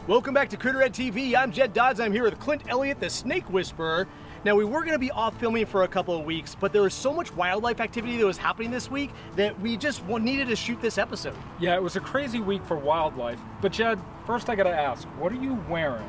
Welcome back to CritterED TV. I'm Jed Dodds. I'm here with Clint Elliott, the Snake Whisperer. Now, we were going to be off filming for a couple of weeks, but there was so much wildlife activity that was happening this week that we just needed to shoot this episode. Yeah, it was a crazy week for wildlife. But Jed, first I gotta ask, what are you wearing?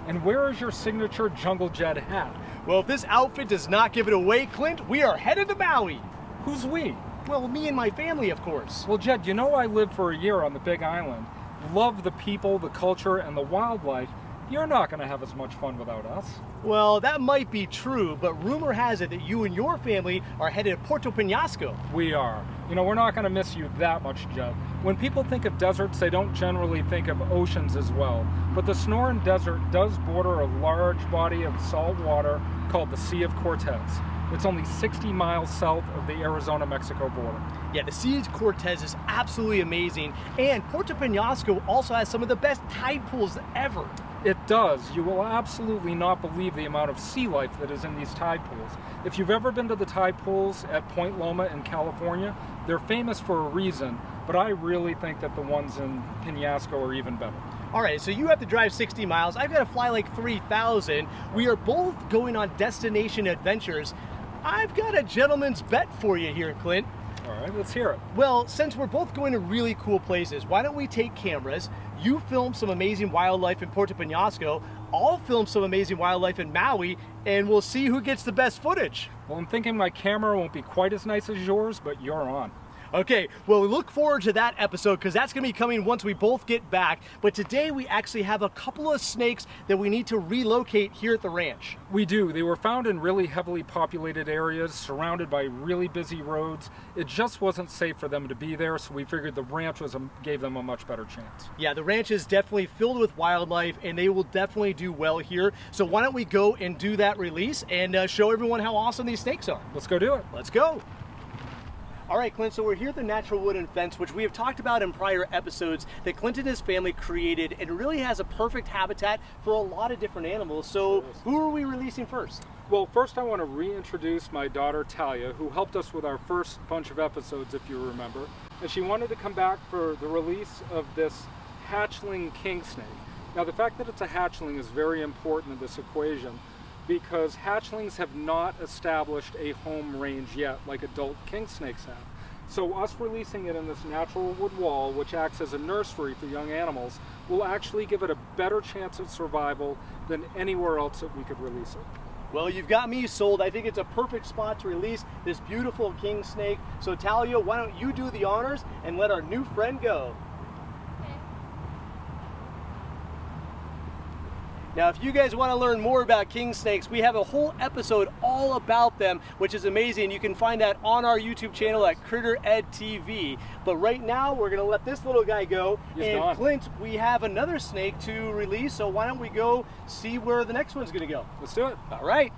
And where is your signature Jungle Jed hat? Well, if this outfit does not give it away, Clint, we are headed to Maui. Who's we? Well, me and my family, of course. Well, Jed, you know I lived for a year on the Big Island. Love the people, the culture, and the wildlife. You're not gonna have as much fun without us. Well, that might be true, but rumor has it that you and your family are headed to Puerto Penasco. We are. You know, we're not gonna miss you that much, Jed. When people think of deserts, they don't generally think of oceans as well. But the Sonoran Desert does border a large body of salt water called the Sea of Cortez. It's only 60 miles south of the Arizona-Mexico border. Yeah, the Sea of Cortez is absolutely amazing, and Puerto Penasco also has some of the best tide pools ever. It does. You will absolutely not believe the amount of sea life that is in these tide pools. If you've ever been to the tide pools at Point Loma in California, they're famous for a reason, but I really think that the ones in Penasco are even better. All right, so you have to drive 60 miles. I've got to fly like 3,000. We are both going on destination adventures. I've got a gentleman's bet for you here, Clint. All right, let's hear it. Well, since we're both going to really cool places, why don't we take cameras? You film some amazing wildlife in Puerto Penasco. I'll film some amazing wildlife in Maui, and we'll see who gets the best footage. Well, I'm thinking my camera won't be quite as nice as yours, but you're on. Okay, well, look forward to that episode because that's going to be coming once we both get back. But today we actually have a couple of snakes that we need to relocate here at the ranch. We do. They were found in really heavily populated areas, surrounded by really busy roads. It just wasn't safe for them to be there, so we figured the ranch gave them a much better chance. Yeah, the ranch is definitely filled with wildlife, and they will definitely do well here. So why don't we go and do that release and show everyone how awesome these snakes are? Let's go do it. Let's go. All right, Clint, so we're here at the Natural Wooden Fence, which we have talked about in prior episodes that Clint and his family created, and it really has a perfect habitat for a lot of different animals. So who are we releasing first? Well, first I want to reintroduce my daughter Talia, who helped us with our first bunch of episodes, if you remember. And she wanted to come back for the release of this hatchling king snake. Now, the fact that it's a hatchling is very important in this equation, because hatchlings have not established a home range yet like adult king snakes have. So us releasing it in this natural wood wall, which acts as a nursery for young animals, will actually give it a better chance of survival than anywhere else that we could release it. Well, you've got me sold. I think it's a perfect spot to release this beautiful king snake. So Talia, why don't you do the honors and let our new friend go? Now, if you guys want to learn more about king snakes, we have a whole episode all about them, which is amazing. You can find that on our YouTube channel at CritterED TV. But right now, we're going to let this little guy go. He's gone. Clint, we have another snake to release, so why don't we go see where the next one's going to go? Let's do it. All right.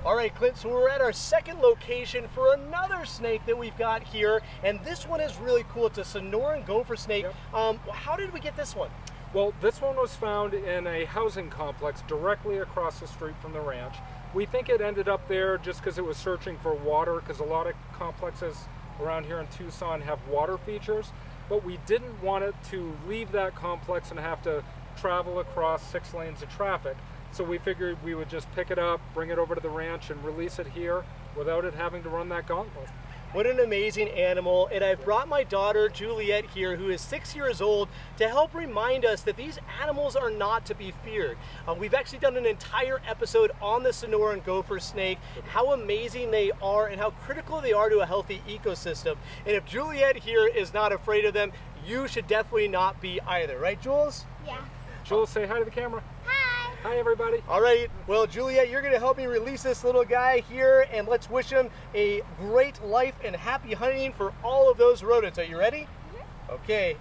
All right, Clint, so we're at our second location for another snake that we've got here, and this one is really cool. It's a Sonoran Gopher Snake. Yep. How did we get this one? Well, this one was found in a housing complex directly across the street from the ranch. We think it ended up there just because it was searching for water, because a lot of complexes around here in Tucson have water features, but we didn't want it to leave that complex and have to travel across 6 lanes of traffic. So we figured we would just pick it up, bring it over to the ranch, and release it here without it having to run that gauntlet. What an amazing animal. And I've brought my daughter Juliet here, who is 6 years old, to help remind us that these animals are not to be feared. We've actually done an entire episode on the Sonoran Gopher Snake, how amazing they are and how critical they are to a healthy ecosystem. And if Juliet here is not afraid of them, you should definitely not be either. Right, Jules? Yeah. Jules, say hi to the camera. Hi. Hi, everybody. All right, well, Juliet, you're going to help me release this little guy here, and let's wish him a great life and happy hunting for all of those rodents. Are you ready? Mm-hmm. Okay,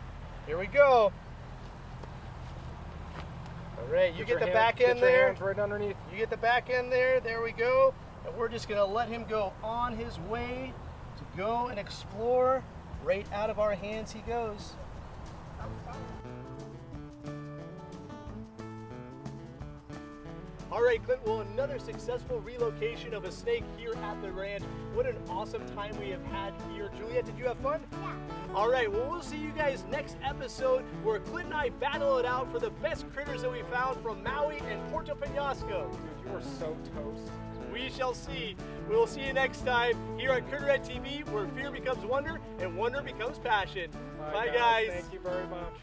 here we go. All right, you get the back end there. Hands right underneath. You get the back end there. There we go. And we're just going to let him go on his way to go and explore. Right out of our hands he goes. All right, Clint, well, another successful relocation of a snake here at the ranch. What an awesome time we have had here. Juliet, did you have fun? Yeah. All right, well, we'll see you guys next episode where Clint and I battle it out for the best critters that we found from Maui and Puerto Penasco. Dude, you are so toast. We shall see. We'll see you next time here on CritterED TV, where fear becomes wonder and wonder becomes passion. Bye, guys. Thank you very much.